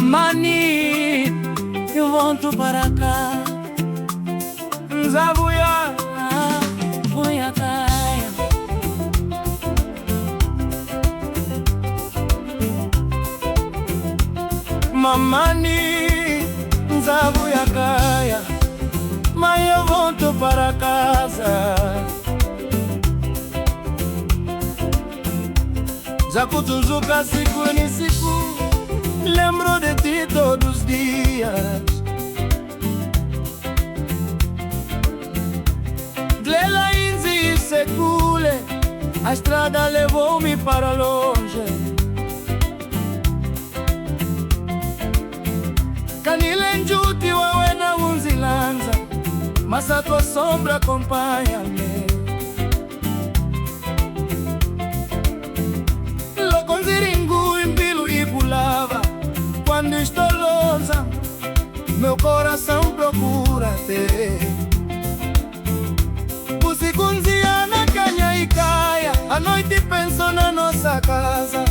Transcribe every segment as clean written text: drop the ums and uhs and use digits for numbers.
Mamani, eu volto para cá. Nzavuya, vuya kaya. Mamani, nzavuya kaya. Mãe, eu volto para casa. Já kutuzuka siku ni siku, lembro de ti todos os dias. Glela inzi e secule, a estrada levou-me para longe. Kanile njuti wewe na unzilanza, mas a tua sombra acompanha-me. Quando estou longe, meu coração procura-te. Usikunzia na canha e caia, à noite penso na nossa casa.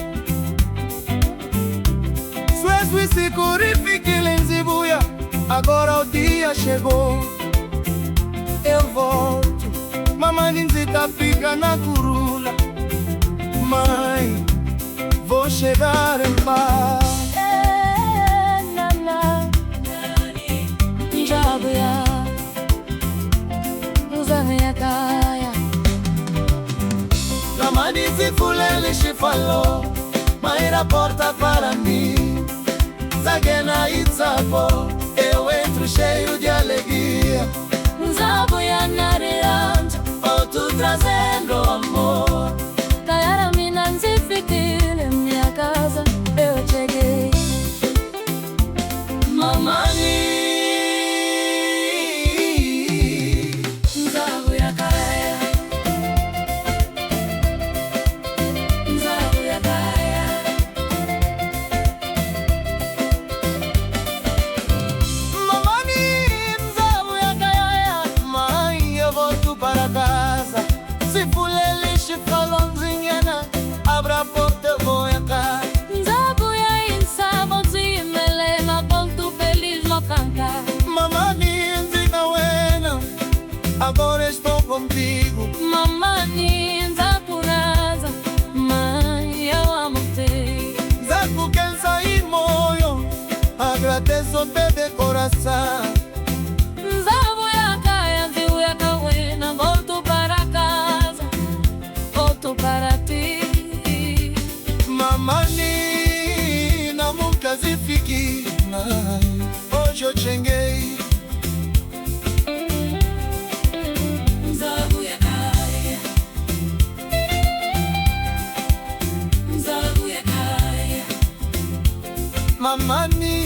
Sueço e Sicurifique Lenzibuya, agora o dia chegou. Eu volto, mamãe Nzita fica na curula. Mãe, vou chegar em paz. Ramani Zifulele falou, mãe da porta para mim. Zaguena e Zabo, eu entro cheio de alegria. Nzavuya nariranja, outro trazendo amor. Tayara mina nzifikile minha casa, eu cheguei. Mamani, abra a porta, eu vou entrar. Nzavuya insabo zimelema, volto feliz no cantar. Mamani nzikawena, agora estou contigo. Mamani nzakuraza, mãe, eu amo-te. Nzakukensa e moyo, agradeço-te de coração. Nzavuya kaya, nzivuya kawena, volto para casa, volto para ti. Mamani, na nunca Zifique, hoje eu cheguei. Nzavuya kaya, nzavuya kaya. Mamani,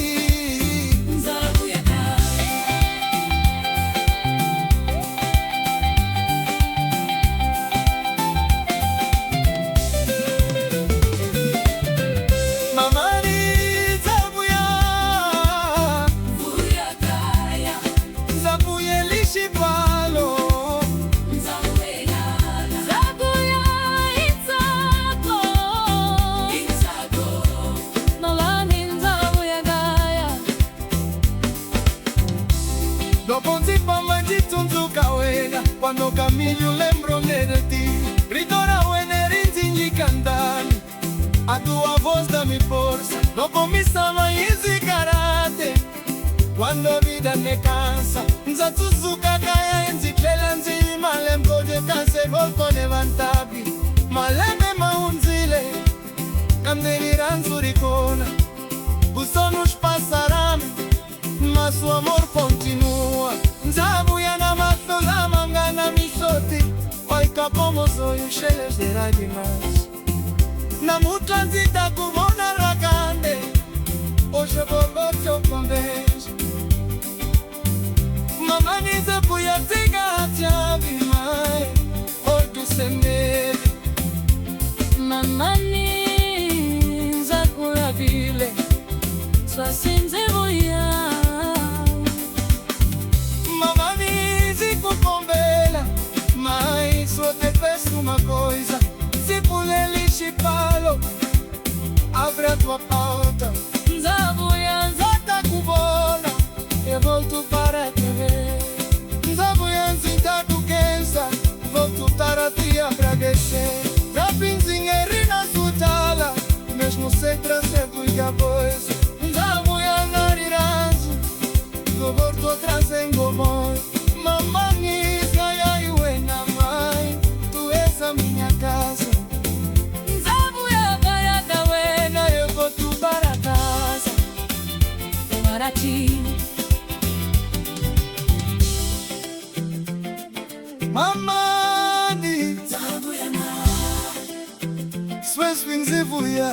quando cammino lembro-me de ti. Ritorna o energia cantando, a tua voz dá-me força. Não começa mais e karate, quando a vida me cansa. Nzatuzuka kaya nziklela nzima, lembro de canse volto levantabi. Maleme maunzile, camdelira nzurikona. Os sonos passarão, mas o amor continua. Nzavuya na matola mangana misoti, oika pomozo yushele zera demais. Na mutlanzita kumona rakande, hoje vou te convencer. Mamani Nzavuya tiga chavi mai, outro semede. Mamani Nzavuya vile, sua Nzavuya. Uma coisa, se puder lixo e falo, abre a tua porta. Nzavuya morto trazendo amor. Mamãe, saia iwe na mãe, tu és a minha casa. Nzavu yakaya kawena Eu vou tu para casa. Marati. Mamani, Nzavu yana swes winzivu ya